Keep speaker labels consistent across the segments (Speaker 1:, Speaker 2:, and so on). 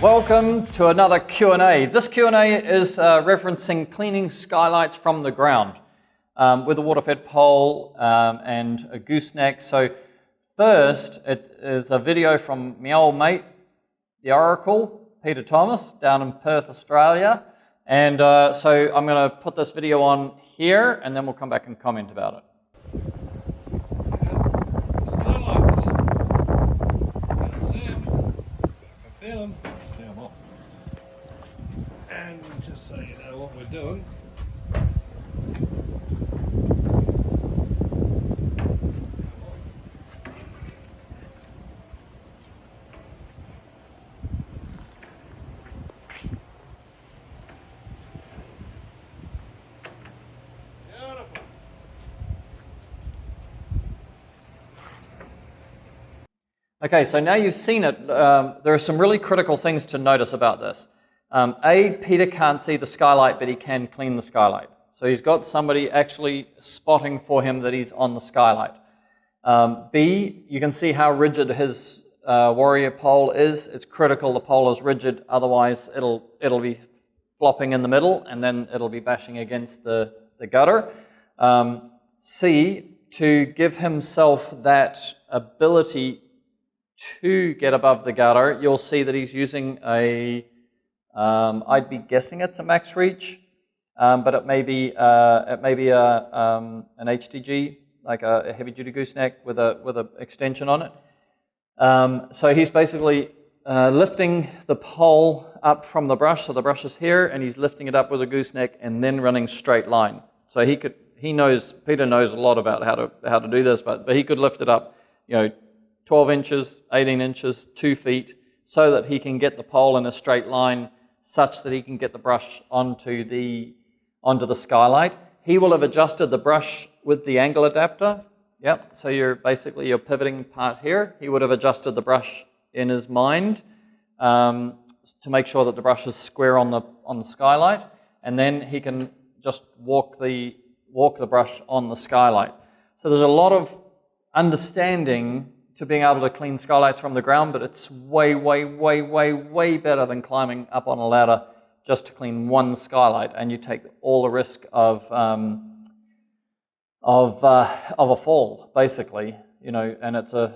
Speaker 1: Welcome to another Q&A. This Q&A is referencing cleaning skylights from the ground with a water-fed pole and a gooseneck. So first, it is a video from my old mate, the Oracle, Peter Thomas, down in Perth, Australia. And so I'm going to put this video on here, and then we'll come back and comment about it.
Speaker 2: Skylights. Can't see them. I can feel them. Stay them off. And just so you know what we're doing.
Speaker 1: Okay, so now you've seen it, there are some really critical things to notice about this. A, Peter can't see the skylight, but he can clean the skylight. So he's got somebody actually spotting for him that he's on the skylight. B, you can see how rigid his warrior pole is. It's critical the pole is rigid, otherwise it'll be flopping in the middle and then it'll be bashing against the gutter. C, to give himself that ability to get above the gutter, you'll see that he's using a, I'd be guessing it's a max reach, but it may be an HDG, like a heavy duty gooseneck with a extension on it. So he's basically lifting the pole up from the brush, so the brush is here, and he's lifting it up with a gooseneck and then running straight line. So Peter knows a lot about how to do this, but he could lift it up, 12 inches, 18 inches, 2 feet, so that he can get the pole in a straight line such that he can get the brush onto the skylight. He will have adjusted the brush with the angle adapter. Yep, so you're pivoting part here. He would have adjusted the brush in his mind to make sure that the brush is square on the skylight, and then he can just walk the brush on the skylight. So there's a lot of understanding to being able to clean skylights from the ground, but it's way, way, way, way, way better than climbing up on a ladder just to clean one skylight, and you take all the risk of a fall, basically, and it's a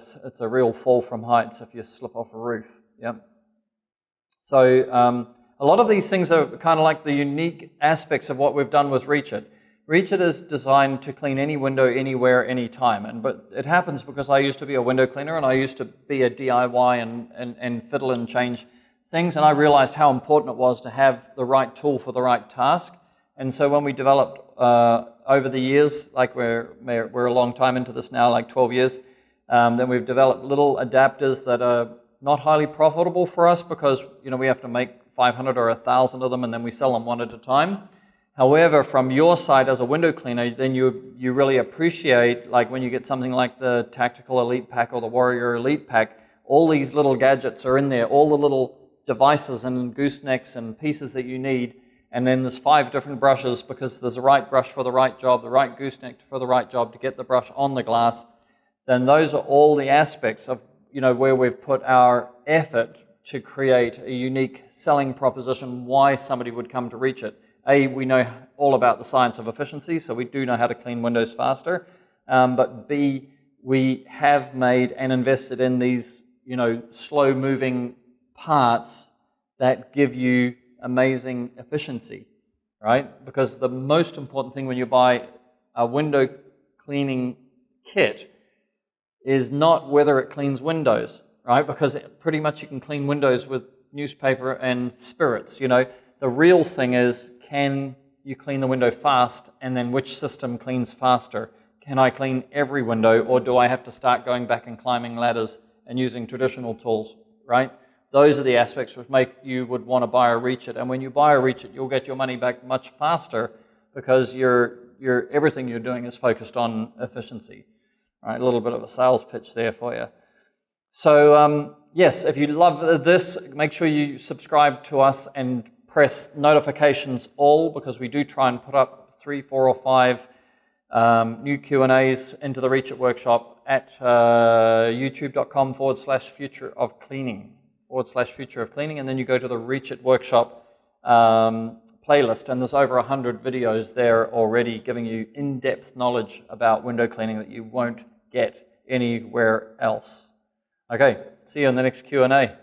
Speaker 1: real fall from heights if you slip off a roof. Yep. So a lot of these things are kind of like the unique aspects of what we've done with Reach It. Reach It is designed to clean any window, anywhere, anytime. But it happens because I used to be a window cleaner and I used to be a DIY and fiddle and change things. And I realized how important it was to have the right tool for the right task. And so when we developed over the years, like we're a long time into this now, like 12 years, then we've developed little adapters that are not highly profitable for us because we have to make 500 or 1,000 of them and then we sell them one at a time. However, from your side as a window cleaner, then you really appreciate, like when you get something like the Tactical Elite Pack or the Warrior Elite Pack, all these little gadgets are in there, all the little devices and goosenecks and pieces that you need, and then there's 5 different brushes because there's the right brush for the right job, the right gooseneck for the right job to get the brush on the glass. Then those are all the aspects of where we've put our effort to create a unique selling proposition why somebody would come to Reach It. A, we know all about the science of efficiency, so we do know how to clean windows faster. But B, we have made and invested in these, slow-moving parts that give you amazing efficiency, right? Because the most important thing when you buy a window cleaning kit is not whether it cleans windows, right? Because pretty much you can clean windows with newspaper and spirits, The real thing is, can you clean the window fast, and then which system cleans faster? Can I clean every window, or do I have to start going back and climbing ladders and using traditional tools, right? Those are the aspects which make you would want to buy a Reach It. And when you buy a Reach It, you'll get your money back much faster because everything you're doing is focused on efficiency. All right, a little bit of a sales pitch there for you. So yes, if you love this, make sure you subscribe to us and press notifications all, because we do try and put up 3, 4, or 5 new Q&As into the Reach It workshop at youtube.com/future of cleaning. YouTube.com/future of cleaning, and then you go to the Reach It Workshop playlist, and there's over 100 videos there already giving you in-depth knowledge about window cleaning that you won't get anywhere else. Okay, see you in the next Q&A.